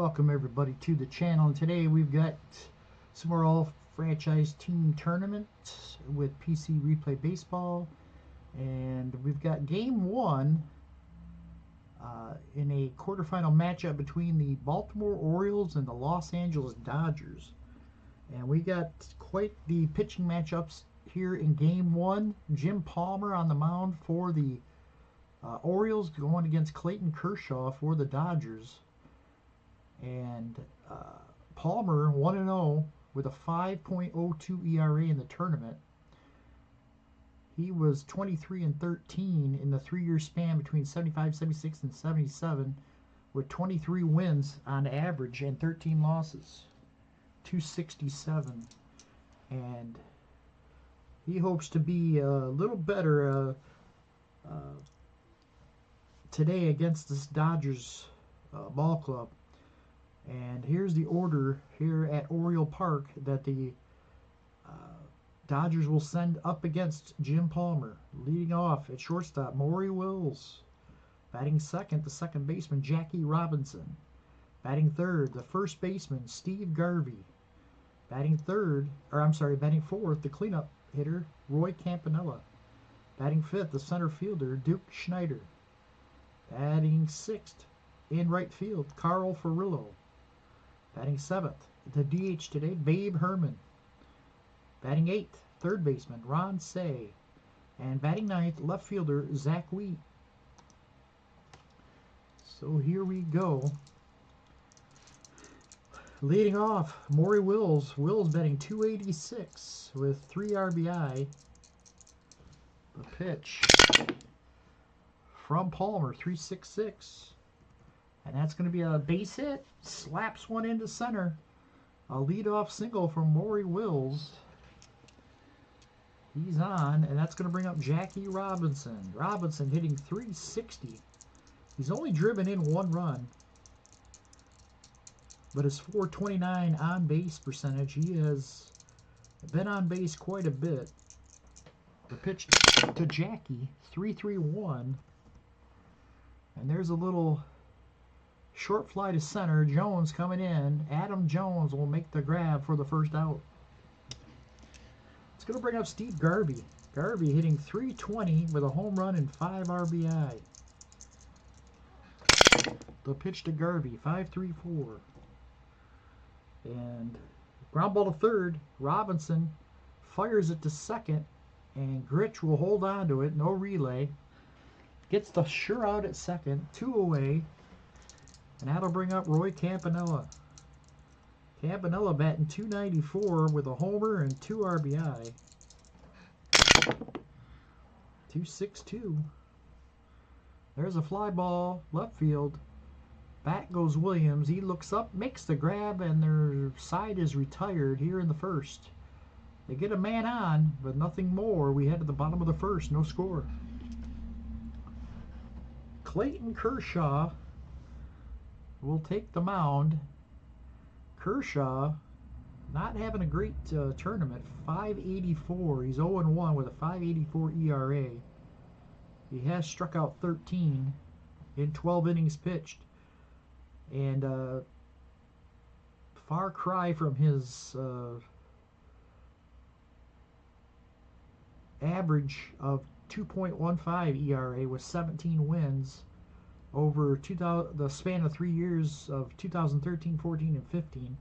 Welcome everybody to the channel, and today we've got some more all-franchise team tournament with PC Replay Baseball, and we've got game one in a quarterfinal matchup between the Baltimore Orioles and the Los Angeles Dodgers. And we got quite the pitching matchups here in game one. Jim Palmer on the mound for the Orioles, going against Clayton Kershaw for the Dodgers. And Palmer 1-0 with a 5.02 ERA in the tournament. He was 23-13 in the 3-year span between 75, 76, and 77, with 23 wins on average and 13 losses, 267. And he hopes to be a little better today against this Dodgers ball club. And here's the order here at Oriole Park that the Dodgers will send up against Jim Palmer. Leading off at shortstop, Orioles. Batting second, the second baseman, Jackie Robinson. Batting third, the first baseman, Steve Garvey. Batting fourth, the cleanup hitter, Roy Campanella. Batting fifth, the center fielder, Duke Schneider. Batting sixth, in right field, Carl Furillo. Batting seventh, the DH today, Babe Herman. Batting eighth, third baseman, Ron Say. And batting ninth, left fielder, Zach Wheat. So here we go. Leading off, Maury Wills. Wills batting .286 with 3 RBI. The pitch from Palmer, 3.66. And that's going to be a base hit. Slaps one into center. A leadoff single from Maury Wills. He's on, and that's going to bring up Jackie Robinson. Robinson hitting .360. He's only driven in 1 run, but his .429 on-base percentage, he has been on base quite a bit. The pitch to Jackie, 3-3-1. And there's a little short fly to center. Jones coming in. Adam Jones will make the grab for the first out. It's going to bring up Steve Garvey. Garvey hitting .320 with a home run and 5 RBI. The pitch to Garvey, 5-3-4. And ground ball to third. Robinson fires it to second, and Gritch will hold on to it. No relay. Gets the sure out at second. 2 away. And that'll bring up Roy Campanella. Campanella batting .294 with a homer and 2 RBI. 2.62. There's a fly ball, left field. Back goes Williams. He looks up, makes the grab, and their side is retired here in the first. They get a man on, but nothing more. We head to the bottom of the first, no score. Clayton Kershaw will take the mound. Kershaw not having a great tournament. 5.84. He's 0-1 with a 5.84 ERA. He has struck out 13 in 12 innings pitched. And far cry from his average of 2.15 ERA with 17 wins over the span of 3 years of 2013, 14, and 15.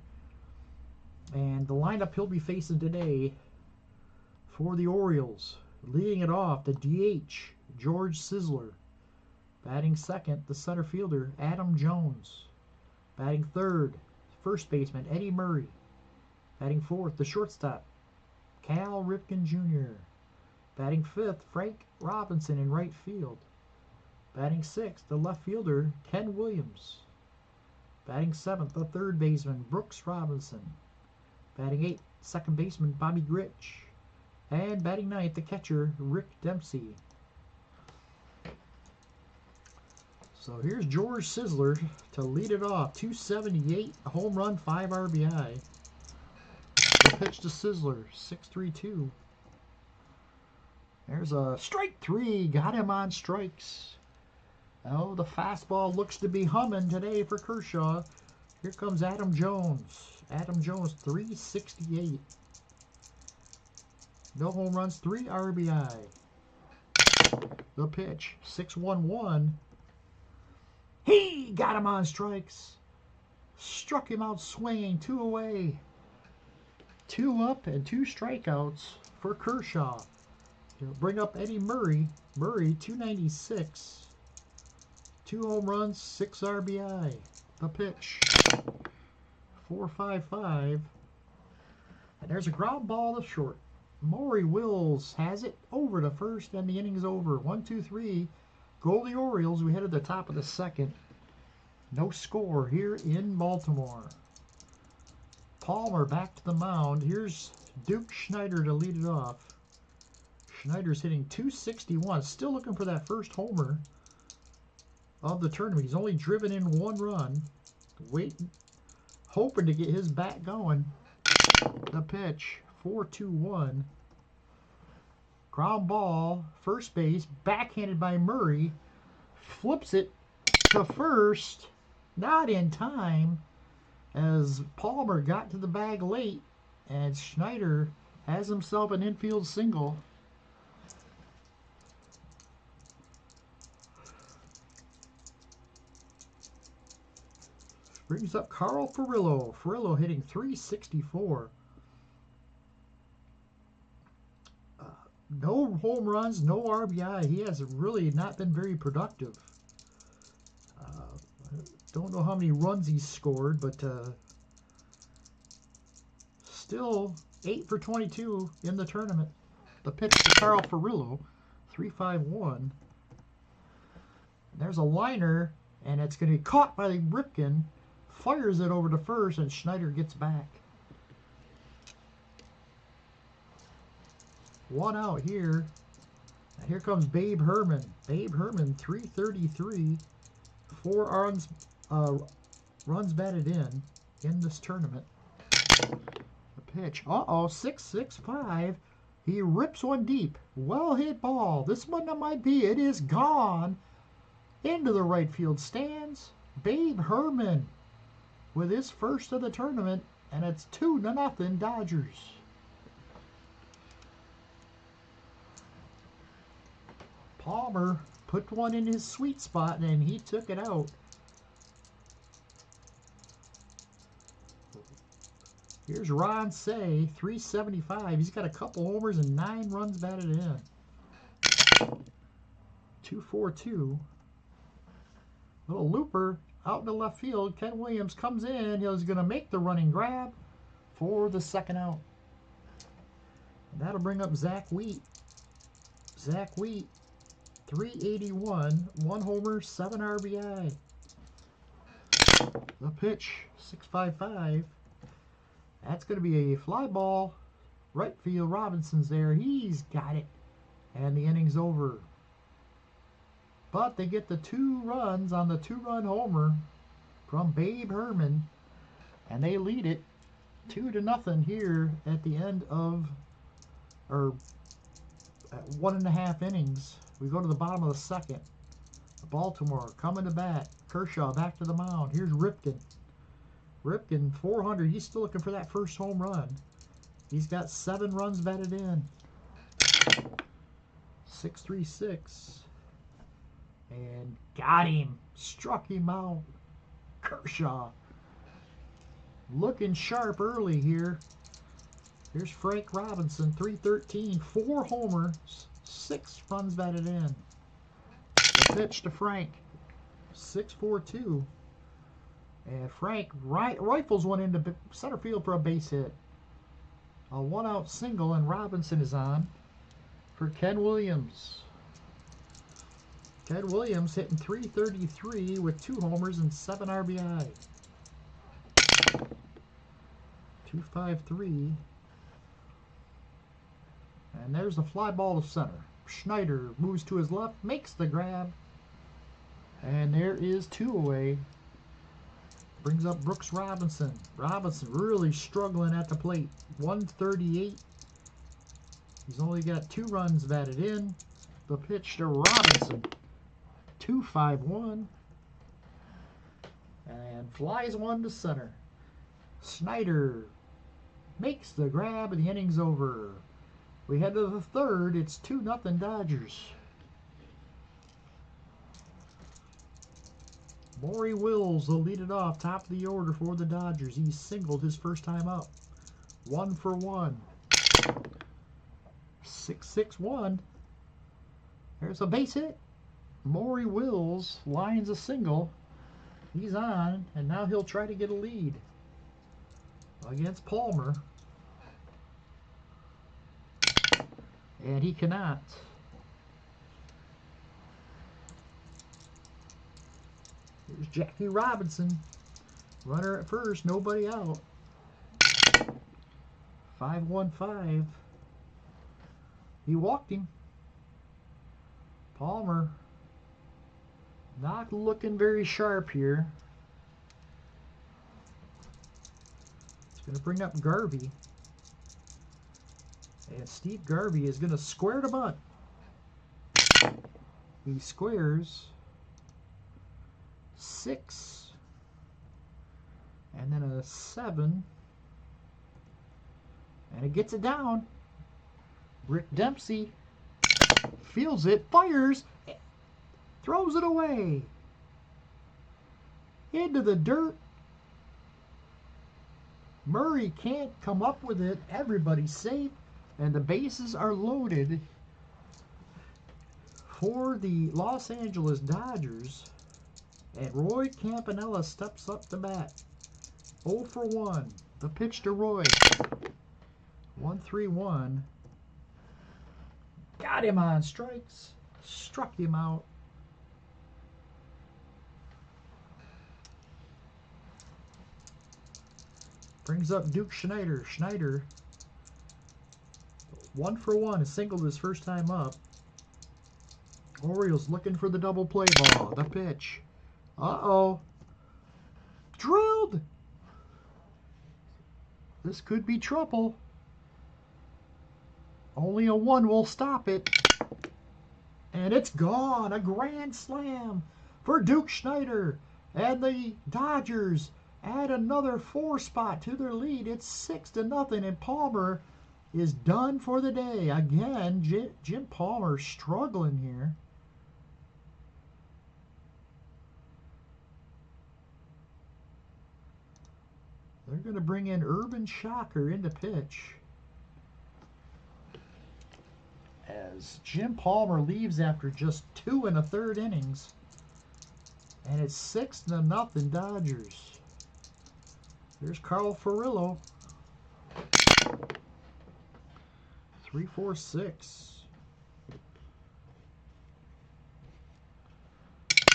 And the lineup he'll be facing today for the Orioles. Leading it off, the DH, George Sisler. Batting second, the center fielder, Adam Jones. Batting third, first baseman, Eddie Murray. Batting fourth, the shortstop, Cal Ripken Jr. Batting fifth, Frank Robinson in right field. Batting sixth, the left fielder, Ken Williams. Batting seventh, the third baseman, Brooks Robinson. Batting eighth, second baseman, Bobby Gritch. And batting ninth, the catcher, Rick Dempsey. So here's George Sisler to lead it off. 278, a home run, 5 RBI. The pitch to Sisler, 6-3-2. There's a strike 3. Got him on strikes. Oh, the fastball looks to be humming today for Kershaw. Here comes Adam Jones. Adam Jones, 368. No home runs, 3 RBI. The pitch, 6-1-1. He got him on strikes. Struck him out swinging, 2 away. 2 up and 2 strikeouts for Kershaw. He'll bring up Eddie Murray. Murray, 296. 2 home runs, 6 RBI. The pitch, 4-5-5. And there's a ground ball to short. Maury Wills has it over to first, and the inning's over. 1-2-3. Go the Orioles. We head to the top of the second. No score here in Baltimore. Palmer back to the mound. Here's Duke Schneider to lead it off. Schneider's hitting .261. Still looking for that first homer of the tournament. He's only driven in 1 run. Waiting, hoping to get his bat going. The pitch, 4-2-1. Ground ball, first base, backhanded by Murray. Flips it to first. Not in time, as Palmer got to the bag late, and Schneider has himself an infield single. Brings up Carl Furillo. Furillo hitting .364. No home runs, no RBI. He has really not been very productive. Don't know how many runs he's scored, but still 8 for 22 in the tournament. The pitch to Carl Furillo, 3-5-1. There's a liner, and it's going to be caught by Ripken. Fires it over to first, and Schneider gets back. 1 out here. And here comes Babe Herman. Babe Herman, 333. 4 runs batted in this tournament. The pitch. Uh-oh, 6-6-5. He rips one deep. Well hit ball. This one might be. It is gone. Into the right field stands. Babe Herman with his first of the tournament, and it's 2-0 Dodgers. Palmer put one in his sweet spot, and he took it out. Here's Ron Say, 375. He's got a couple homers and 9 runs batted in. 2-4-2. Little looper out in the left field. Ken Williams comes in. He's going to make the running grab for the second out. And that'll bring up Zach Wheat. Zach Wheat, 381. 1 homer, 7 RBI. The pitch, 6-5-5. That's going to be a fly ball. Right field, Robinson's there. He's got it. And the inning's over. But they get the 2 runs on the 2-run homer from Babe Herman. And they lead it 2-0 here at the end of, or at 1.5 innings. We go to the bottom of the second. Baltimore coming to bat. Kershaw back to the mound. Here's Ripken. Ripken, 400. He's still looking for that first home run. He's got 7 runs batted in. 6-3-6. And got him. Struck him out. Kershaw. Looking sharp early here. Here's Frank Robinson, 313. 4 homers. 6 runs batted in. The pitch to Frank. 6-4-2. And Frank rifles one into center field for a base hit. A 1-out single, and Robinson is on for Ken Williams. Ken Williams hitting .333 with 2 homers and 7 RBI. 2-5-3. And there's the fly ball to center. Schneider moves to his left, makes the grab. And there is 2 away. Brings up Brooks Robinson. Robinson really struggling at the plate. 138. He's only got 2 runs batted in. The pitch to Robinson. 2-5-1. And and flies one to center. Snyder makes the grab and the inning's over. We head to the third. It's 2-0 Dodgers. Maury Wills will lead it off, top of the order for the Dodgers. He singled his first time up. 1 for 1. 6-6-1. There's a base hit. Maury Wills lines a single. He's on, and now he'll try to get a lead against Palmer. And he cannot. Here's Jackie Robinson. Runner at first, nobody out. 5-1-5. He walked him. Palmer not looking very sharp here. It's going to bring up Garvey. And Steve Garvey is going to square the bunt. He squares 6. And then a 7. And it gets it down. Rick Dempsey feels it, fires, throws it away. Into the dirt. Murray can't come up with it. Everybody's safe. And the bases are loaded for the Los Angeles Dodgers. And Roy Campanella steps up to bat. 0 for 1. The pitch to Roy. 1-3-1. Got him on strikes. Struck him out. Brings up Duke Schneider. Schneider, 1 for 1. Singled his first time up. Orioles looking for the double play ball. The pitch. Uh-oh. Drilled. This could be trouble. Only a 1 will stop it. And it's gone. A grand slam for Duke Schneider. And the Dodgers add another 4 spot to their lead. It's 6-0. And Palmer is done for the day. Again, Jim Palmer struggling here. They're going to bring in Urban Shocker into pitch. As Jim Palmer leaves after just 2 1/3 innings. And it's 6-0 Dodgers. There's Carl Furillo. 3-4-6.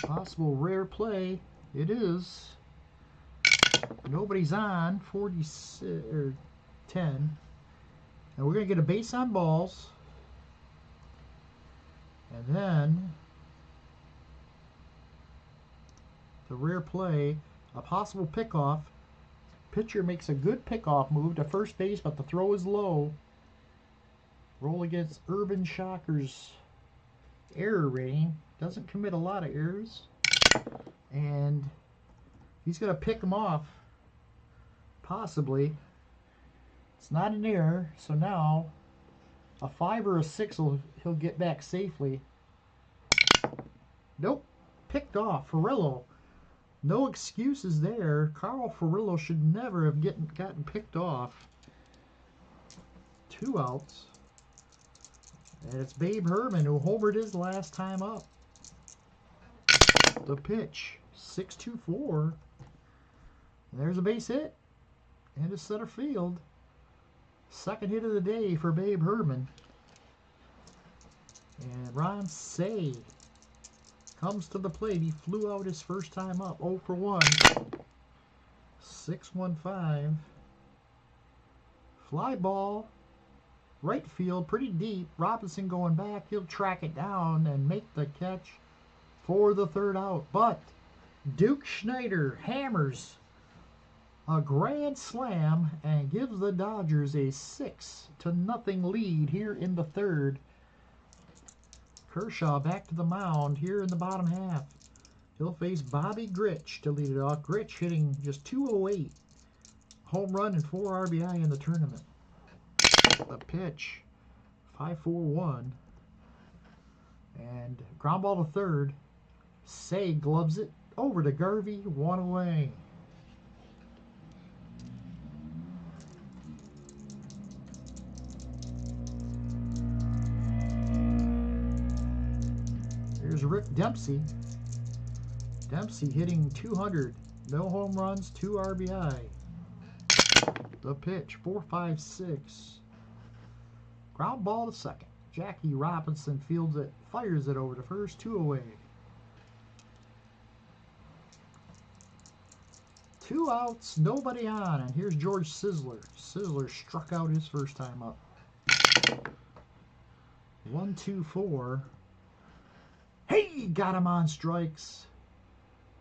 Possible rare play. It is. Nobody's on. 46 or 10. And we're going to get a base on balls. And then the rare play, a possible pickoff. Pitcher makes a good pickoff move to first base, but the throw is low. Roll against Urban Shocker's error rating. Doesn't commit a lot of errors. And he's going to pick him off. Possibly. It's not an error, so now a 5 or a 6 he'll get back safely. Nope. Picked off. Furillo. No excuses there. Carl Furillo should never have gotten picked off. 2 outs. And it's Babe Herman who homered his last time up. The pitch. 6-2-4. And there's a base hit. Into center field. Second hit of the day for Babe Herman. And Ron Say comes to the plate. He flew out his first time up. 0 for 1. 6-1-5. Fly ball. Right field, pretty deep. Robinson going back. He'll track it down and make the catch for the 3rd out. But Duke Schneider hammers a grand slam and gives the Dodgers a 6-0 lead here in the 3rd. Kershaw back to the mound here in the bottom half. He'll face Bobby Grich to lead it off. Grich hitting just 208. Home run and 4 RBI in the tournament. The pitch, 5-4-1. And ground ball to third. Say gloves it over to Garvey, 1 away. Here's Rick Dempsey. Dempsey hitting 200. No home runs, 2 RBI. The pitch, 4-5-6. Ground ball to second. Jackie Robinson fields it, fires it over to first, 2 away. 2 outs, nobody on, and here's George Sizzler. Sizzler struck out his first time up. 1-2-4. Hey, got him on strikes.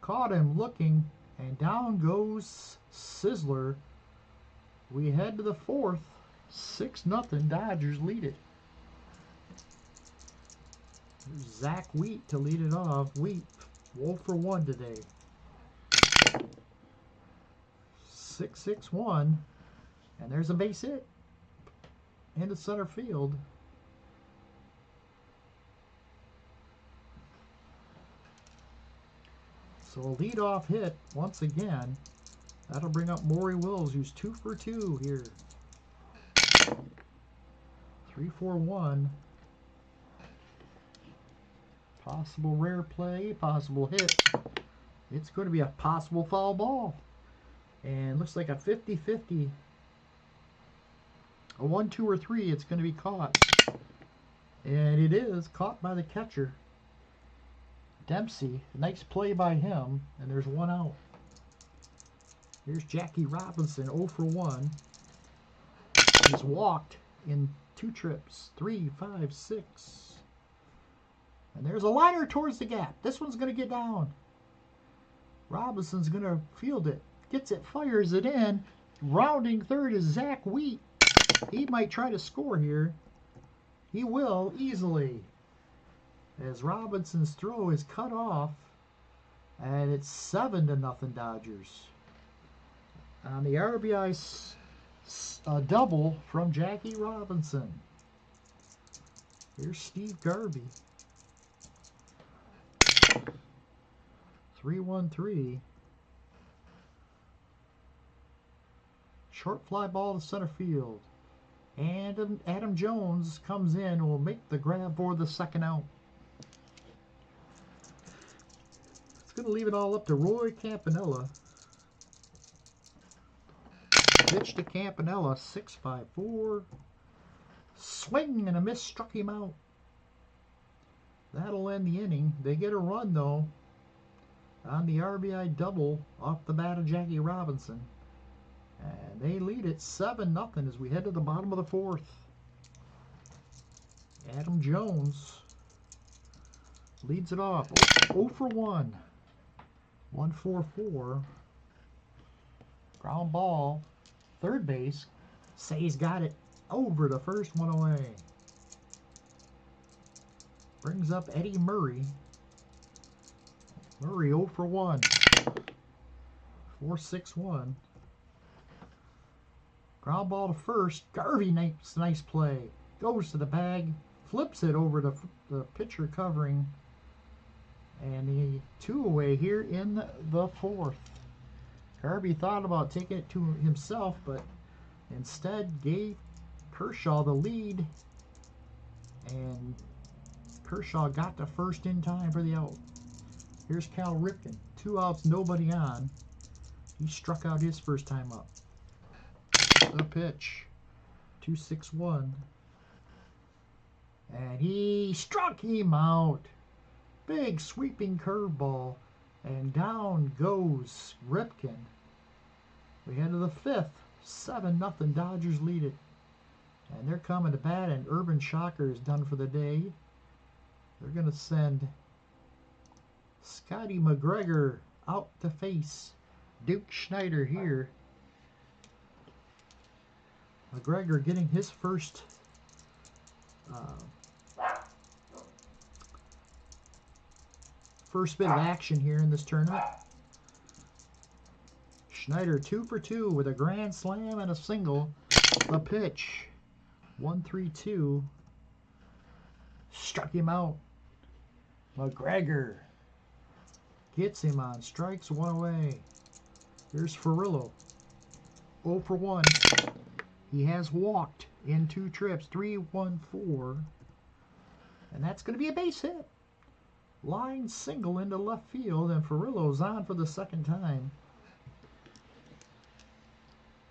Caught him looking, and down goes Sizzler. We head to the fourth. 6-0, Dodgers lead it. Here's Zach Wheat to lead it off. Wheat, 0 for 1 today. 6-6-1, and there's a base hit into center field. So a leadoff hit once again. That'll bring up Maury Wills, who's 2 for 2 here. 3-4-1. Possible rare play, possible hit. It's going to be a possible foul ball. And looks like a 50-50. A 1, 2, or 3, it's going to be caught. And it is caught by the catcher. Dempsey, nice play by him, and there's 1 out. Here's Jackie Robinson, 0 for 1. He's walked in 2 trips, 3, 5, 6. And there's a liner towards the gap. This one's going to get down. Robinson's going to field it. Gets it, fires it in. Rounding third is Zach Wheat. He might try to score here. He will easily. As Robinson's throw is cut off. And it's 7-0 Dodgers. On the RBI double from Jackie Robinson. Here's Steve Garvey. 3-1-3. Short fly ball to center field. And Adam Jones comes in and will make the grab for the 2nd out. It's going to leave it all up to Roy Campanella. Pitch to Campanella, 6-5-4. Swing and a miss struck him out. That'll end the inning. They get a run, though, on the RBI double off the bat of Jackie Robinson. And they lead it 7-0 as we head to the bottom of the 4th. Adam Jones leads it off. 0 for 1. 1-4-4. Ground ball. Third base. Say's got it over to first, 1 away. Brings up Eddie Murray. Murray 0 for 1. 4-6-1. Ground ball to first. Garvey, nice play. Goes to the bag. Flips it over to the pitcher covering. And the 2 away here in the 4th. Garvey thought about taking it to himself, but instead gave Kershaw the lead. And Kershaw got to first in time for the out. Here's Cal Ripken. 2 outs, nobody on. He struck out his first time up. The pitch. 2-6-1. And he struck him out. Big sweeping curveball. And down goes Ripken. We head to the 5th. 7-0 Dodgers lead it. And they're coming to bat, and Urban Shocker is done for the day. They're going to send Scotty McGregor out to face Duke Schneider here. McGregor getting his first first bit of action here in this tournament. Schneider 2 for 2 with a grand slam and a single. The pitch. 1-3-2. Struck him out. McGregor gets him on strikes, 1 away. Here's Furillo. 0 for 1. He has walked in 2 trips. 3-1-4. And that's going to be a base hit. Line single into left field, and Furillo's on for the second time.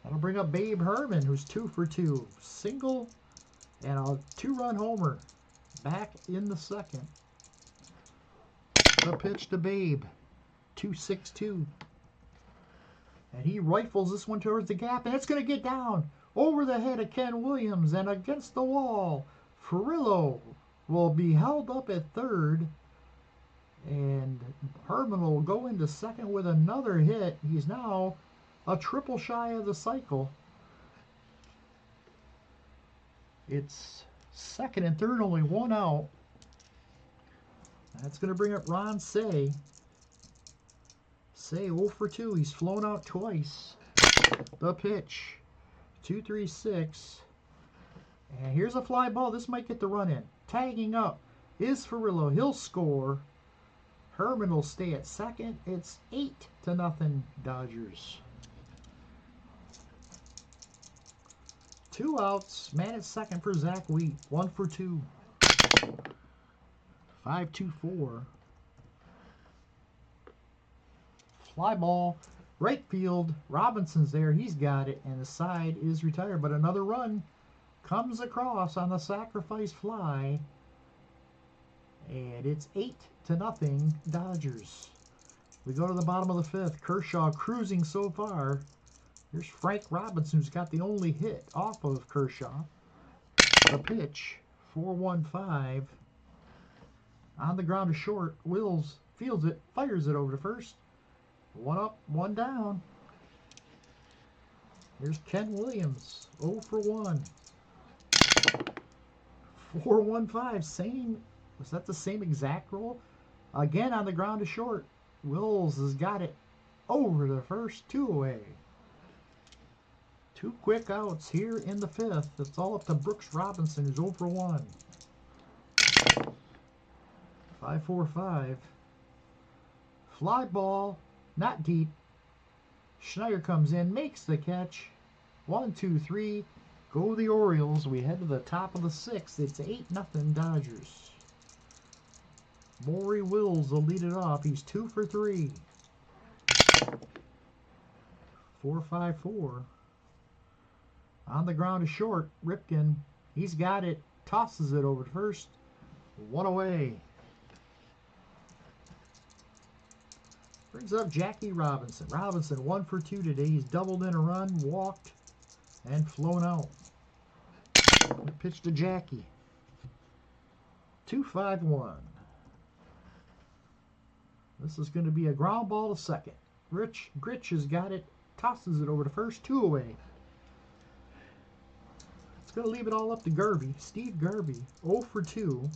That'll bring up Babe Herman, who's 2 for 2. Single and a 2-run homer. Back in the second. The pitch to Babe. 2-6-2. And he rifles this one towards the gap, and it's going to get down over the head of Ken Williams and against the wall. Furillo will be held up at third, and Herman will go into second with another hit. He's now a triple shy of the cycle. It's second and third, only 1 out. That's going to bring up Ron Say. Say 0 for 2. He's flown out twice. The pitch. 2-3-6. And here's a fly ball. This might get the run in. Tagging up is Furillo. He'll score. Herman will stay at second. It's 8-0 Dodgers. 2 outs. Man at second for Zach Wheat. 1 for 2. 5-2-4. Fly ball. Right field. Robinson's there. He's got it. And the side is retired. But another run comes across on the sacrifice fly. And it's 8-0 Dodgers. We go to the bottom of the 5th. Kershaw cruising so far. Here's Frank Robinson, who's got the only hit off of Kershaw. The pitch. 4-1-5. On the ground to short. Wills fields it. Fires it over to first. 1 up, 1 down. Here's Ken Williams. 0 for 1. 4-1-5. Same. Was that the same exact roll? Again on the ground to short. Wills has got it over the first. 2 away. 2 quick outs here in the 5th. It's all up to Brooks Robinson, who's 0 for 1. 5-4-5. Fly ball. Not deep. Schneider comes in, makes the catch. 1-2-3. Go the Orioles. We head to the top of the 6th. It's 8-0 Dodgers. Maury Wills will lead it off. He's 2 for 3. 4-5-4. On the ground to short. Ripken. He's got it. Tosses it over to first. 1 away. Brings up Jackie Robinson. Robinson 1 for 2 today. He's doubled in a run, walked, and flown out. Pitch to Jackie. 2-5-1. This is going to be a ground ball to second. Gritch has got it. Tosses it over to first. 2 away. It's going to leave it all up to Garvey. Steve Garvey. 0 for 2.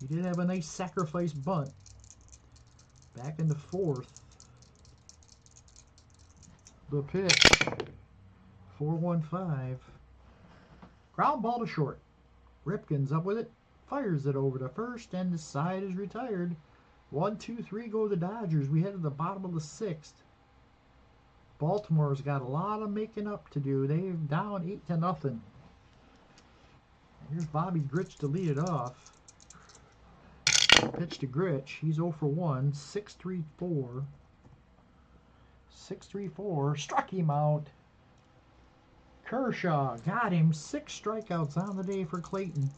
He did have a nice sacrifice bunt. Back in the 4th. The pitch. 4-1-5. Ground ball to short. Ripken's up with it. Fires it over to first, and the side is retired. 1-2-3 go the Dodgers. We head to the bottom of the 6th. Baltimore's got a lot of making up to do. They're down 8-0. Here's Bobby Gritch to lead it off. Pitch to Gritch. He's 0 for 1. 6-3-4. 6-3-4. Struck him out. Kershaw got him. 6 strikeouts on the day for Clayton.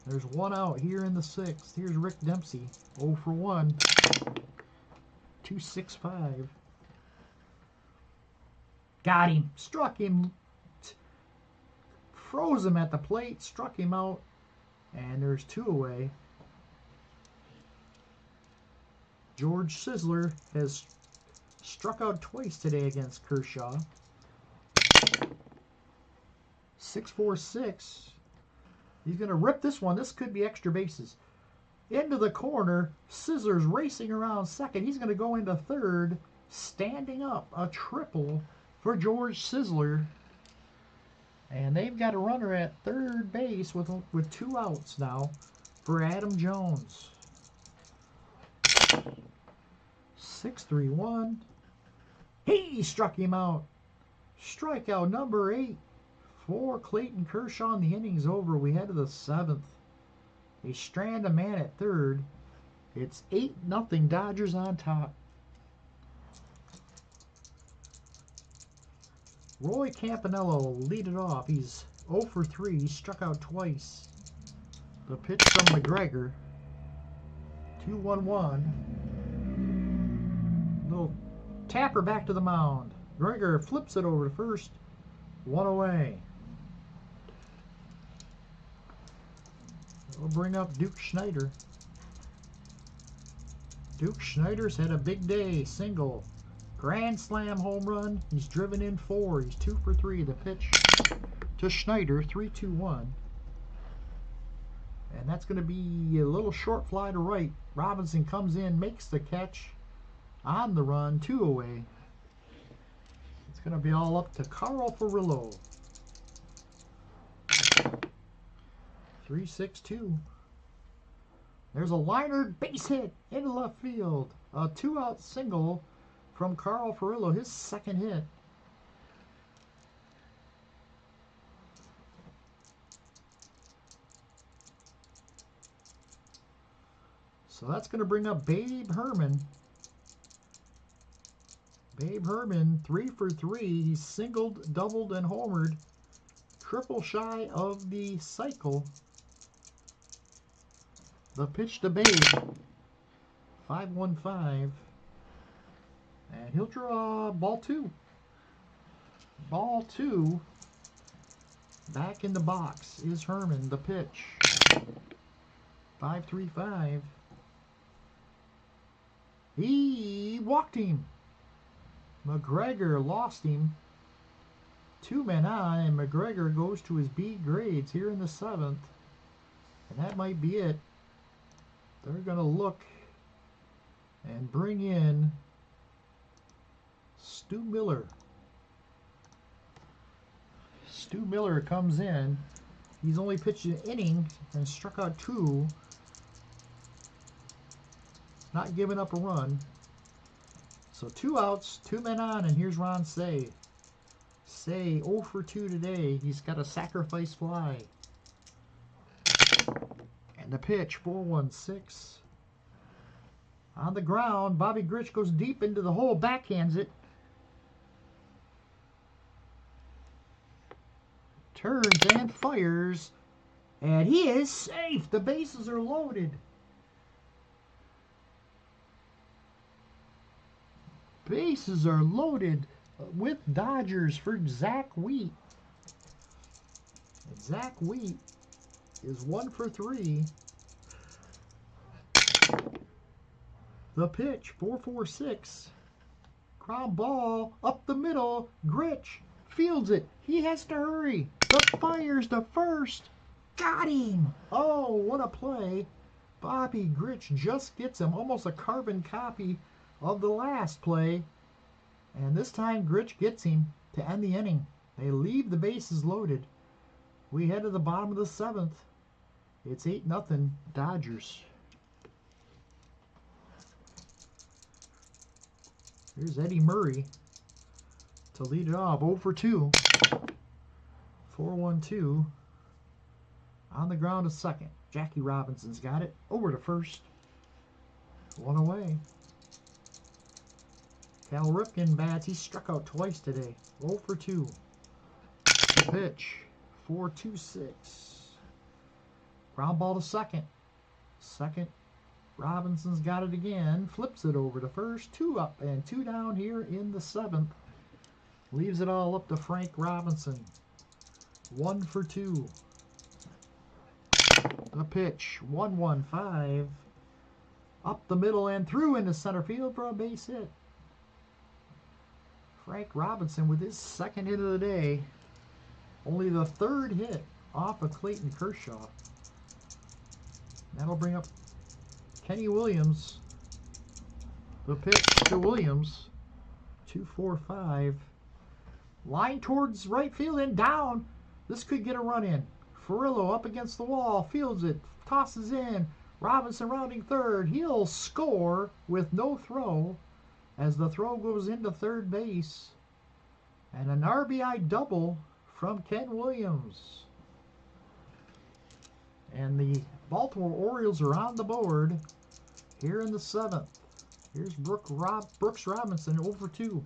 There's 1 out here in the 6th. Here's Rick Dempsey. 0 for 1. 2-6-5. Got him. Struck him. Froze him at the plate. Struck him out. And there's 2 away. George Sisler has struck out twice today against Kershaw. 6-4-6. He's going to rip this one. This could be extra bases. into the corner. Scissors racing around second. He's going to go into third. Standing up, a triple for George Sizzler. And they've got a runner at third base with 2 outs now for Adam Jones. 6-3-1. He struck him out. Strikeout number 8 for Clayton Kershaw. And the inning's over. We head to the 7th. They strand a man at third. It's 8-0 Dodgers on top. Roy Campanello lead it off. He's 0 for 3. He struck out twice. The pitch from McGregor. 2-1-1. Little tapper back to the mound. McGregor flips it over to first. 1 away. We'll bring up Duke Schneider. Duke Schneider's had a big day. Single. Grand slam home run. He's driven in 4. He's 2 for 3. The pitch to Schneider. 3-2-1. And that's going to be a little short fly to right. Robinson comes in, makes the catch on the run. 2 away. It's going to be all up to Carl Furillo. 3-6-2. There's a liner base hit into left field. A 2-out single from Carl Furillo, his second hit. So that's going to bring up Babe Herman. Babe Herman, 3 for 3. He's singled, doubled, and homered. Triple shy of the cycle. The pitch to Babe. 5-1-5. And he'll draw ball 2. Ball 2. Back in the box is Herman. The pitch. 5-3-5. He walked him. McGregor lost him. 2 men on, and McGregor goes to his B grades here in the 7th. And that might be it. They're going to look and bring in Stu Miller. Stu Miller comes in. He's only pitched an inning and struck out 2. Not giving up a run. So 2 outs, 2 men on, and here's Ron Say. Say 0 for 2 today. He's got a sacrifice fly. And the pitch, 4-1-6. On the ground, Bobby Grich goes deep into the hole, backhands it. Turns and fires. And he is safe. The bases are loaded. Bases are loaded with Dodgers for Zach Wheat. And Zach Wheat is 1 for 3. The pitch, 4-4-6. Ground ball up the middle. Grich fields it. He has to hurry. The fires to first. Got him. Oh, what a play. Bobby Grich just gets him. Almost a carbon copy of the last play. And this time Grich gets him to end the inning. They leave the bases loaded. We head to the bottom of the 7th. It's 8-0 Dodgers. Here's Eddie Murray to lead it off. 0 for 2. 4-1-2. On the ground to second. Jackie Robinson's got it. Over to first. 1 away. Cal Ripken bats. He struck out twice today. 0 for 2. The pitch. 4-2-6. Ground ball to second. Second. Robinson's got it again. Flips it over to first. 2 up and 2 down here in the 7th. Leaves it all up to Frank Robinson. 1 for 2. The pitch. 1-1-5. Up the middle and through into center field for a base hit. Frank Robinson with his second hit of the day. Only the 3rd hit off of Clayton Kershaw. That'll bring up Kenny Williams. The pitch to Williams. 2-4-5. Line towards right field and down. This could get a run in. Furillo up against the wall. Fields it. Tosses in. Robinson rounding third. He'll score with no throw as the throw goes into third base. And an RBI double from Ken Williams. And the Baltimore Orioles are on the board here in the 7th. Here's Brooks Robinson over 2.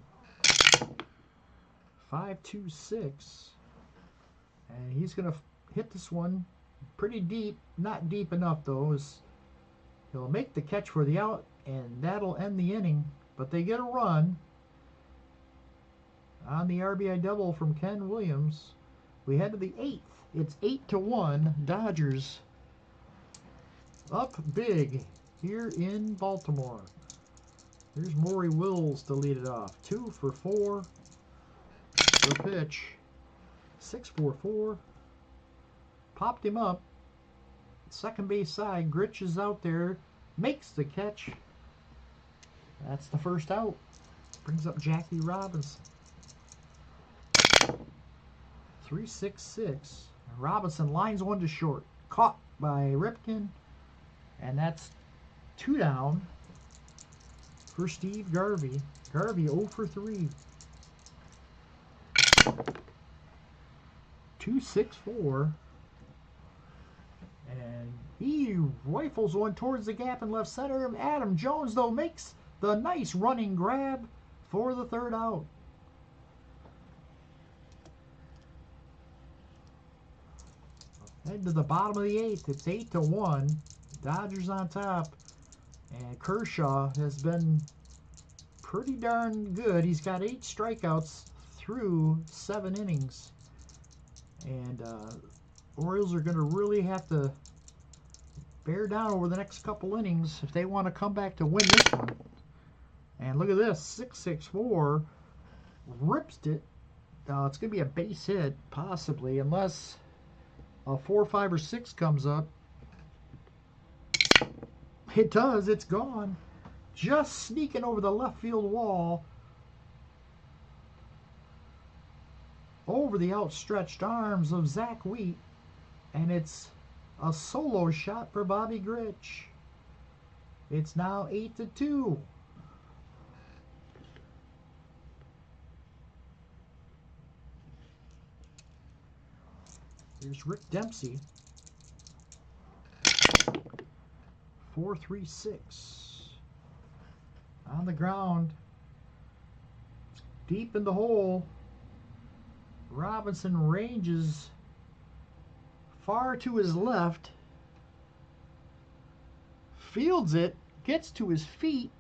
5-2-6. And he's going to hit this one pretty deep. Not deep enough, though. He'll make the catch for the out, and that'll end the inning. But they get a run on the RBI double from Ken Williams. We head to the 8th. It's 8-1. Dodgers up big here in Baltimore. Here's ORIOLES to lead it off. 2-for-4. The pitch. 6-4-4. Popped him up. Second base side. Gritch is out there. Makes the catch. That's the first out. Brings up Jackie Robinson. 3-6-6. Robinson lines one to short. Caught by Ripken. And that's 2 down for Steve Garvey. Garvey 0-for-3. 2-6-4. And he rifles one towards the gap in left center. Adam Jones, though, makes the nice running grab for the third out. Head to the bottom of the 8th. It's 8-1. Dodgers on top. And Kershaw has been pretty darn good. He's got 8 strikeouts through 7 innings. And Orioles are going to really have to bear down over the next couple innings if they want to come back to win this one. And look at this. 6-6-4. Rips it. It's going to be a base hit, possibly, unless a 4, 5, or 6 comes up. It does. It's gone. Just sneaking over the left field wall. Over the outstretched arms of Zach Wheat. And it's a solo shot for Bobby Grich. It's now 8-2. Here's Rick Dempsey. 4-3-6. On the ground. Deep in the hole. Robinson ranges far to his left. Fields it. Gets to his feet.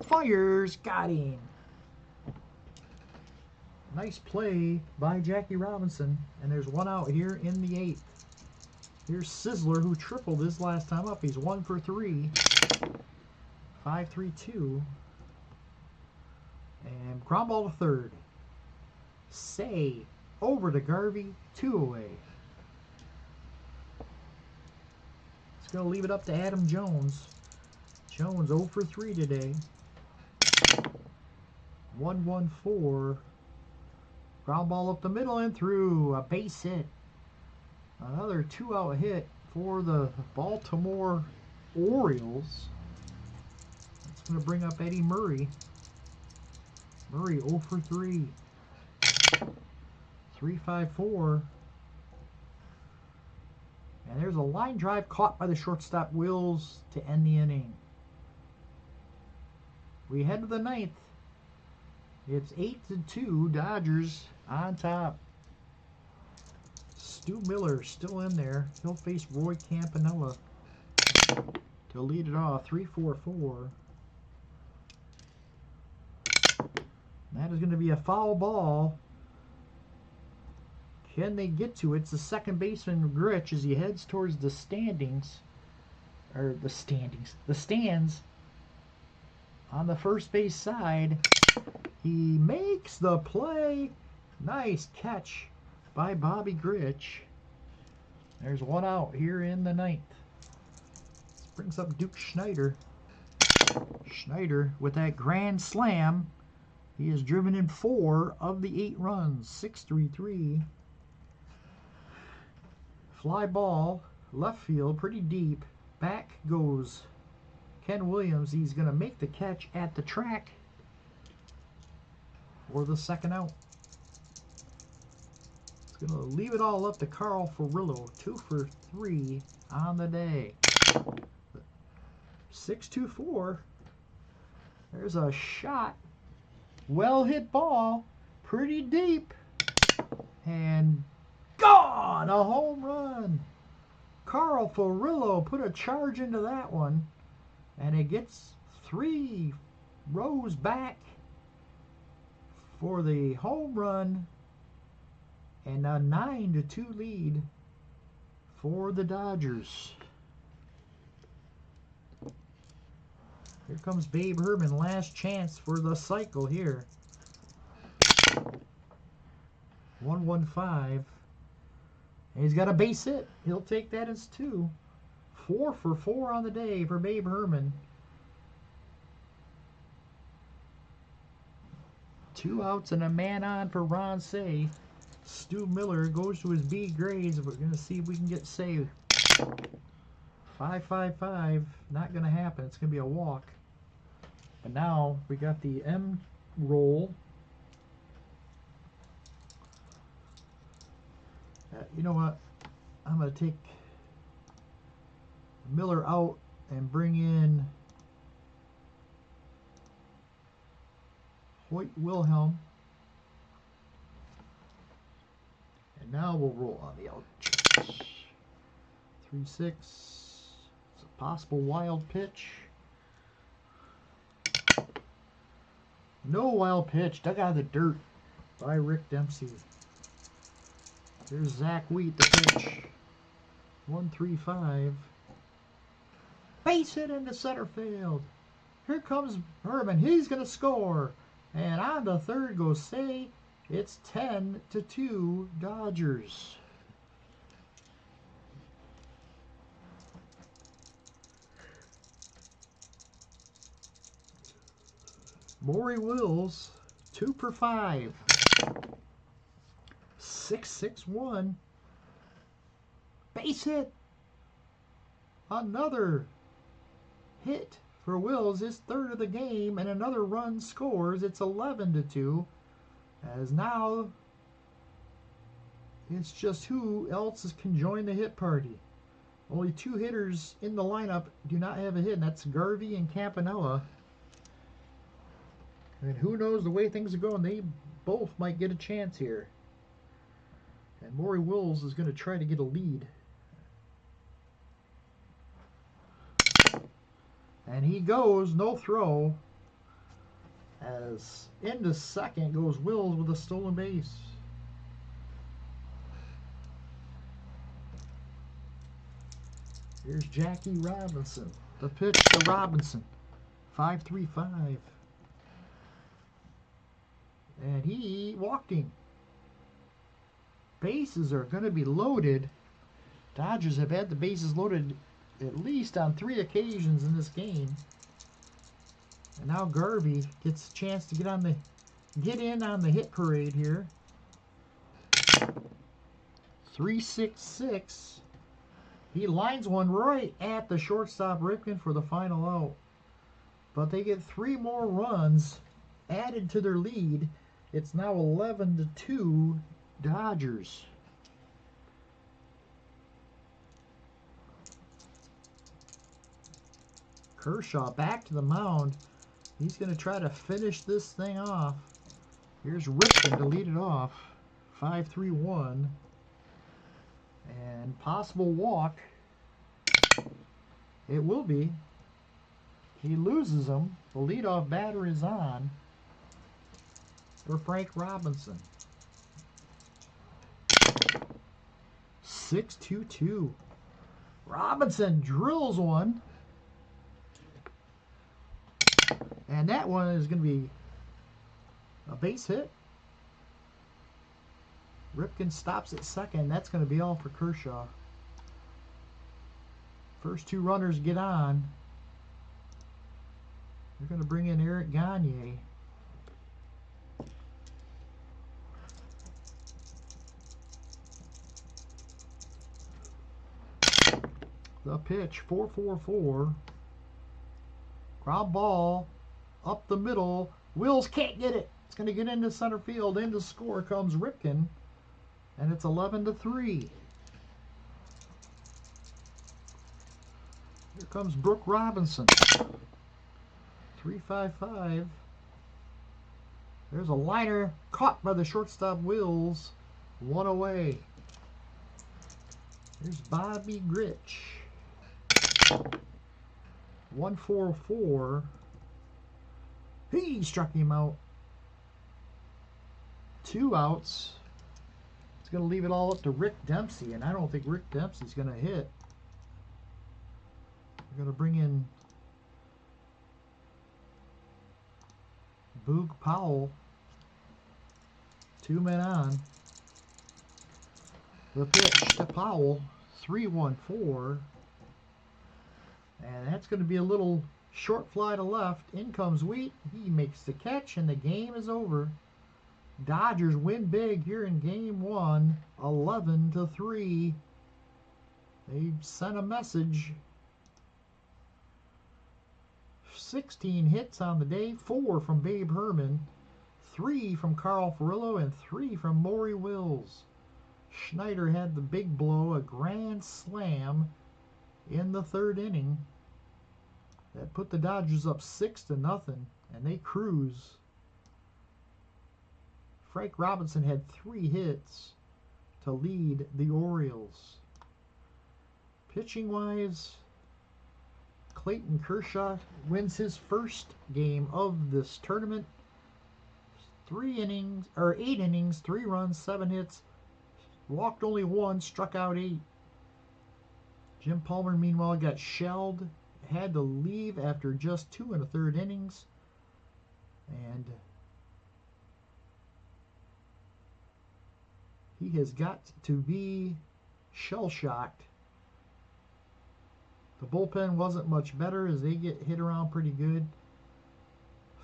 Fires. Got him. Nice play by Jackie Robinson. And there's one out here in the 8th. Here's Sizzler, who tripled his last time up. He's 1-for-3. 5-3-2. And ground ball to third. Say over to Garvey. 2 away. It's going to leave it up to Adam Jones. Jones 0-for-3 today. 1-1-4. Ground ball up the middle and through. A base hit. Another 2-out hit for the Baltimore Orioles. That's going to bring up Eddie Murray. Murray 0-for-3. 3-5-4. And there's a line drive caught by the shortstop Wills to end the inning. We head to the 9th. It's 8-2. Dodgers on top. Stu Miller still in there. He'll face Roy Campanella to lead it off. 3-4-4. That is going to be a foul ball. Can they get to it? It's the second baseman Grich as he heads towards the standings. Or the stands. On the first base side. He makes the play. Nice catch by Bobby Grich. There's one out here in the 9th. Let's Brings up Duke Schneider. Schneider with that grand slam. He has driven in 4 of the 8 runs. 6-3-3. Fly ball, left field, pretty deep. Back goes Ken Williams. He's going to make the catch at the track for the second out. He's going to leave it all up to Carl Furillo. 2 for 3 on the day. 6-2-4. There's a shot. Well hit ball. Pretty deep. And gone! A home run. Carl Furillo put a charge into that one. And it gets 3 rows back for the home run. And a 9-2 lead for the Dodgers. Here comes Babe Herman, last chance for the cycle here. 1-1-5. And he's got a base hit. He'll take that as 2. 4 for 4 on the day for Babe Herman. 2 outs and a man on for Ron Say. Stu Miller goes to his B grades. We're going to see if we can get saved. 5-5-5. Not going to happen. It's going to be a walk. But now we got the M roll. You know what? I'm going to take Miller out and bring in Hoyt Wilhelm. And now we'll roll on the out. 3-6. It's a possible wild pitch. No wild pitch. Dug out of the dirt by Rick Dempsey. There's Zach Wheat, the pitch. 1-3-5. Base hit into center field. Here comes Herman. He's going to score. And on the third goes Say. It's 10-2 Dodgers. Maury Wills, 2 for 5. 6-6-1. Base hit. Another hit for Wills, his 3rd of the game, and another run scores. It's 11-2. As now it's just who else can join the hit party. Only 2 hitters in the lineup do not have a hit, and that's Garvey and Campanella. And who knows, the way things are going, they both might get a chance here. And Maury Wills is going to try to get a lead. And he goes, no throw. As into second goes Wills with a stolen base. Here's Jackie Robinson. The pitch to Robinson. 5-3-5. And he walked him. Bases are going to be loaded. Dodgers have had the bases loaded at least on 3 occasions in this game. And now Garvey gets a chance to get in on the hit parade here. 3-6-6. He lines one right at the shortstop Ripken for the final out. But they get 3 more runs added to their lead. It's now 11-2 Dodgers. Kershaw back to the mound. He's going to try to finish this thing off. Here's Ripken to lead it off. 5-3-1. And possible walk. It will be. He loses him. The leadoff batter is on for Frank Robinson. 6-2-2. Robinson drills one. And that one is going to be a base hit. Ripken stops at second. That's going to be all for Kershaw. First two runners get on. They're going to bring in Eric Gagne. The pitch, 4-4-4. Ground ball up the middle. Wills can't get it. It's going to get into center field. In to score comes Ripken. And it's 11-3. Here comes Brooke Robinson. 3-5-5. There's a liner caught by the shortstop Wills. One away. Here's Bobby Grich. 1-4-4. He struck him out. 2 outs. It's going to leave it all up to Rick Dempsey, and I don't think Rick Dempsey's going to hit. We're going to bring in Boog Powell. 2 men on. The pitch to Powell. 3-1-4. And that's going to be a little short fly to left. In comes Wheat. He makes the catch, and the game is over. Dodgers win big here in game 1, 11-3. They sent a message. 16 hits on the day, 4 from Babe Herman, 3 from Carl Furillo, and 3 from Maury Wills. Schneider had the big blow, a grand slam in the 3rd inning. That put the Dodgers up 6-0, and they cruise. Frank Robinson had 3 hits to lead the Orioles. Pitching-wise, Clayton Kershaw wins his first game of this tournament. 8 innings, 3 runs, 7 hits, walked only 1, struck out 8. Jim Palmer, meanwhile, got shelled, had to leave after just 2 1/3 innings, and he has got to be shell-shocked. The bullpen wasn't much better as they get hit around pretty good.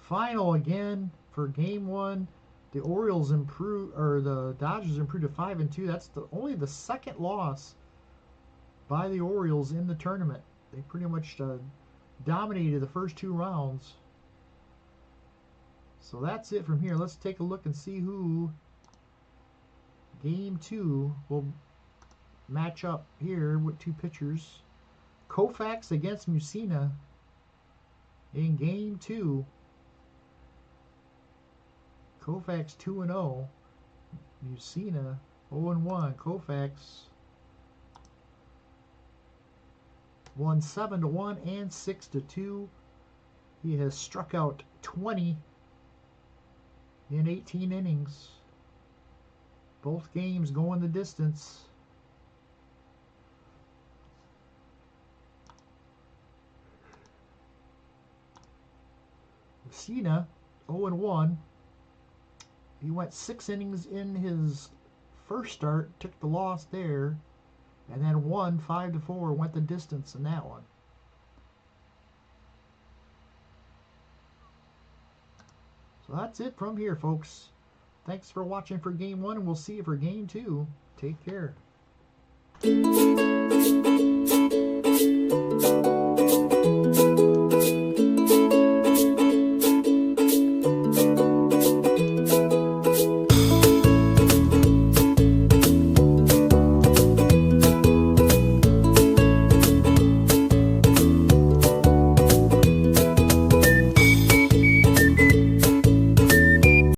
Final again for game 1. The Orioles improve, or the Dodgers improved to 5-2. That's only the 2nd loss by the Orioles in the tournament. They pretty much dominated the first 2 rounds. So that's it from here. Let's take a look and see who game 2 will match up here with 2 pitchers. Koufax against Mussina in game 2. Koufax 2-0. Mussina 0-1. Koufax won 7-1 and 6-2. He has struck out 20 in 18 innings. Both games going the distance. Mussina 0-1. He went 6 innings in his first start, took the loss there, and then won 5-4, went the distance in that one. So that's it from here, folks. Thanks for watching for game 1, and we'll see you for game 2. Take care.